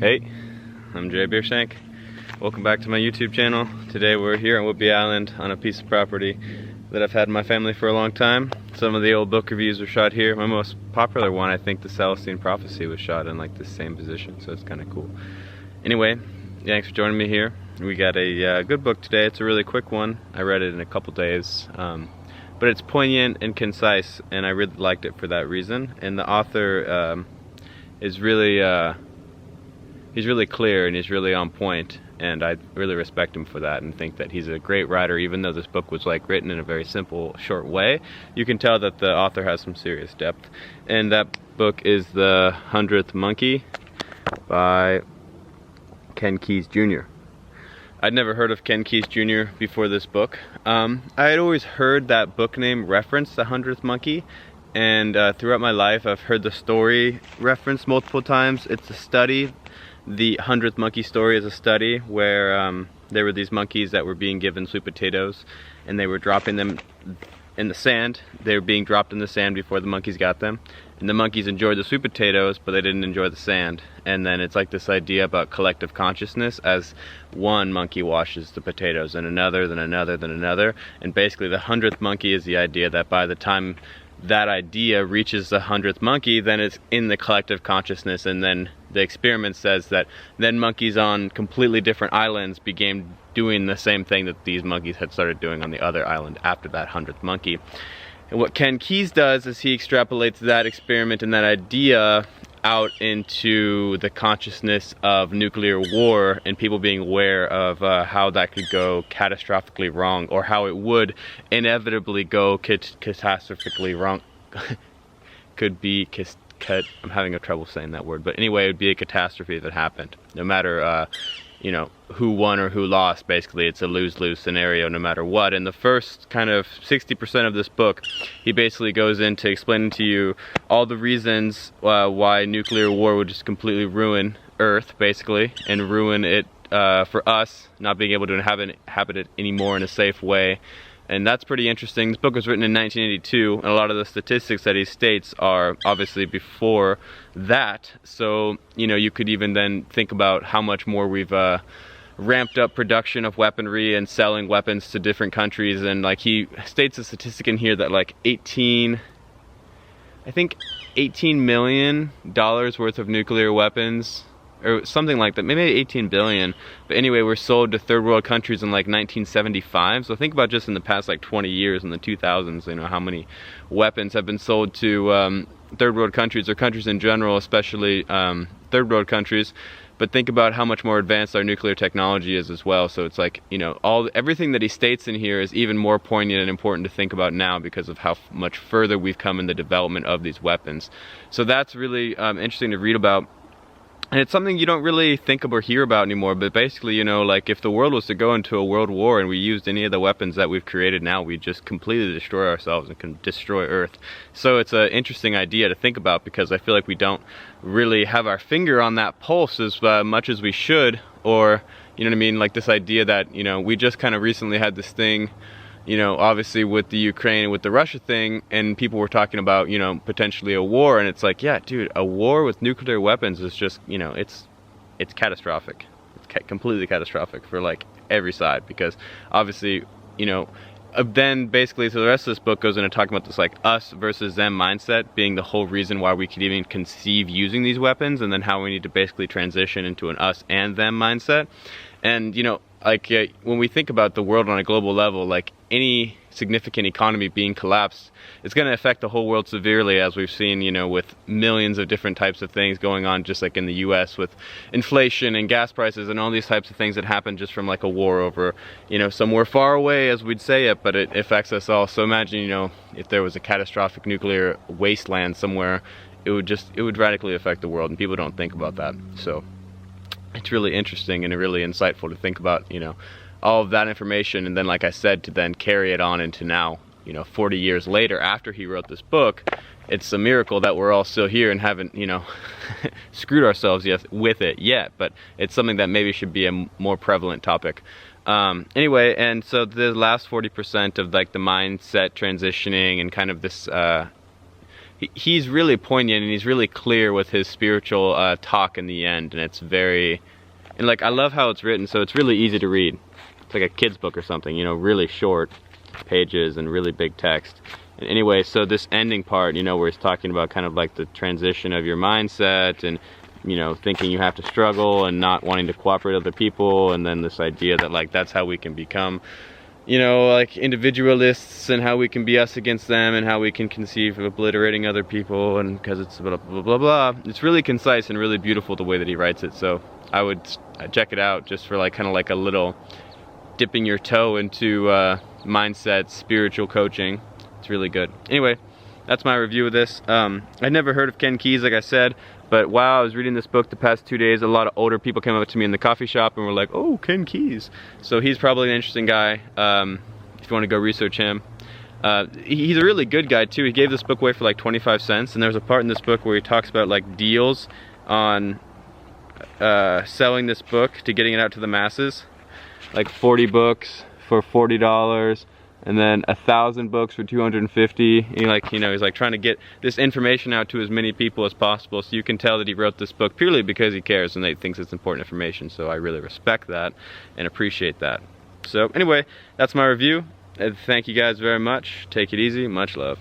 Hey, I'm Jay Beershank. Welcome back to my YouTube channel. Today we're here on Whidbey Island on a piece of property that I've had in my family for a long time. Some of the old book reviews were shot here. My most popular one, I think, the Celestine Prophecy, was shot in like the same position, so it's kind of cool. Anyway, thanks for joining me here. We got a good book today. It's a really quick one. I read it in a couple days, but it's poignant and concise, and I really liked it for that reason. And the author is really he's really clear and he's really on point, and I really respect him for that and think that he's a great writer. Even though this book was like written in a very simple, short way, you can tell that the author has some serious depth. And that book is The 100th Monkey by Ken Keyes Jr. I'd never heard of Ken Keyes Jr. before this book. I had always heard that book name reference, The 100th Monkey, and throughout my life I've heard the story referenced multiple times. It's a study. The 100th Monkey story is a study where there were these monkeys that were being given sweet potatoes, and they were dropping them in the sand. They were being dropped in the sand before the monkeys got them. And the monkeys enjoyed the sweet potatoes, but they didn't enjoy the sand. And then it's like this idea about collective consciousness, as one monkey washes the potatoes, and another, then another, then another. And basically the 100th monkey is the idea that by the time that idea reaches the 100th monkey, then it's in the collective consciousness, and then the experiment says that then monkeys on completely different islands began doing the same thing that these monkeys had started doing on the other island after that 100th monkey. And what Ken Keyes does is he extrapolates that experiment and that idea out into the consciousness of nuclear war and people being aware of how that could go catastrophically wrong, or how it would inevitably go catastrophically wrong. Could be I'm having a trouble saying that word, but anyway, it would be a catastrophe if it happened. No matter you know, who won or who lost. Basically it's a lose-lose scenario no matter what. And the first kind of 60% of this book, he basically goes into explaining to you all the reasons why nuclear war would just completely ruin Earth, basically, and ruin it for us, not being able to inhabit it anymore in a safe way. And that's pretty interesting. This book was written in 1982, and a lot of the statistics that he states are obviously before that. So, you know, you could even then think about how much more we've ramped up production of weaponry and selling weapons to different countries. And like he states a statistic in here that like $18 million worth of nuclear weapons, or something like that, maybe 18 billion, but anyway, were sold to third world countries in like 1975. So think about just in the past like 20 years, in the 2000s, you know, how many weapons have been sold to third world countries, or countries in general, especially third world countries. But think about how much more advanced our nuclear technology is as well. So it's like, you know, everything that he states in here is even more poignant and important to think about now because of how much further we've come in the development of these weapons. So that's really interesting to read about. And it's something you don't really think of or hear about anymore, but basically, you know, like if the world was to go into a world war and we used any of the weapons that we've created now, we'd just completely destroy ourselves and can destroy Earth. So it's an interesting idea to think about, because I feel like we don't really have our finger on that pulse as much as we should, or, you know what I mean, like this idea that, you know, we just kind of recently had this thing, you know, obviously with the Ukraine and with the Russia thing, and people were talking about, you know, potentially a war, and it's like, yeah, dude, a war with nuclear weapons is just, you know, it's catastrophic. It's completely catastrophic for like every side, because obviously, you know, then basically, so the rest of this book goes into talking about this like us versus them mindset being the whole reason why we could even conceive using these weapons, and then how we need to basically transition into an us and them mindset. And, you know, like when we think about the world on a global level, like any significant economy being collapsed, it's going to affect the whole world severely, as we've seen, you know, with millions of different types of things going on, just like in the US with inflation and gas prices and all these types of things that happen just from like a war over, you know, somewhere far away as we'd say it, but it affects us all. So imagine, you know, if there was a catastrophic nuclear wasteland somewhere, it would radically affect the world, and people don't think about that. So it's really interesting and really insightful to think about, you know, all of that information, and then, like I said, to then carry it on into now, you know, 40 years later after he wrote this book. It's a miracle that we're all still here and haven't, you know, screwed ourselves with it yet, but it's something that maybe should be a more prevalent topic. Anyway, and so the last 40% of like the mindset transitioning and kind of this he's really poignant and he's really clear with his spiritual talk in the end, and it's very, and like I love how it's written, so it's really easy to read. It's like a kid's book or something, you know, really short pages and really big text. And anyway, so this ending part, you know, where he's talking about kind of like the transition of your mindset and, you know, thinking you have to struggle and not wanting to cooperate with other people, and then this idea that like that's how we can become, you know, like individualists, and how we can be us against them, and how we can conceive of obliterating other people, and because it's blah blah blah blah. It's really concise and really beautiful the way that he writes it, so I would check it out just for like kind of like a little dipping your toe into mindset, spiritual coaching. It's really good. Anyway, that's my review of this. I'd never heard of Ken Keyes, like I said, but while I was reading this book the past 2 days, a lot of older people came up to me in the coffee shop and were like, oh, Ken Keyes. So he's probably an interesting guy if you want to go research him. He's a really good guy too. He gave this book away for like 25 cents, and there's a part in this book where he talks about like deals on selling this book to getting it out to the masses. Like 40 books for $40, and then 1,000 books for $250. And like, you know, he's like trying to get this information out to as many people as possible. So you can tell that he wrote this book purely because he cares and he thinks it's important information. So I really respect that and appreciate that. So anyway, that's my review. Thank you guys very much. Take it easy. Much love.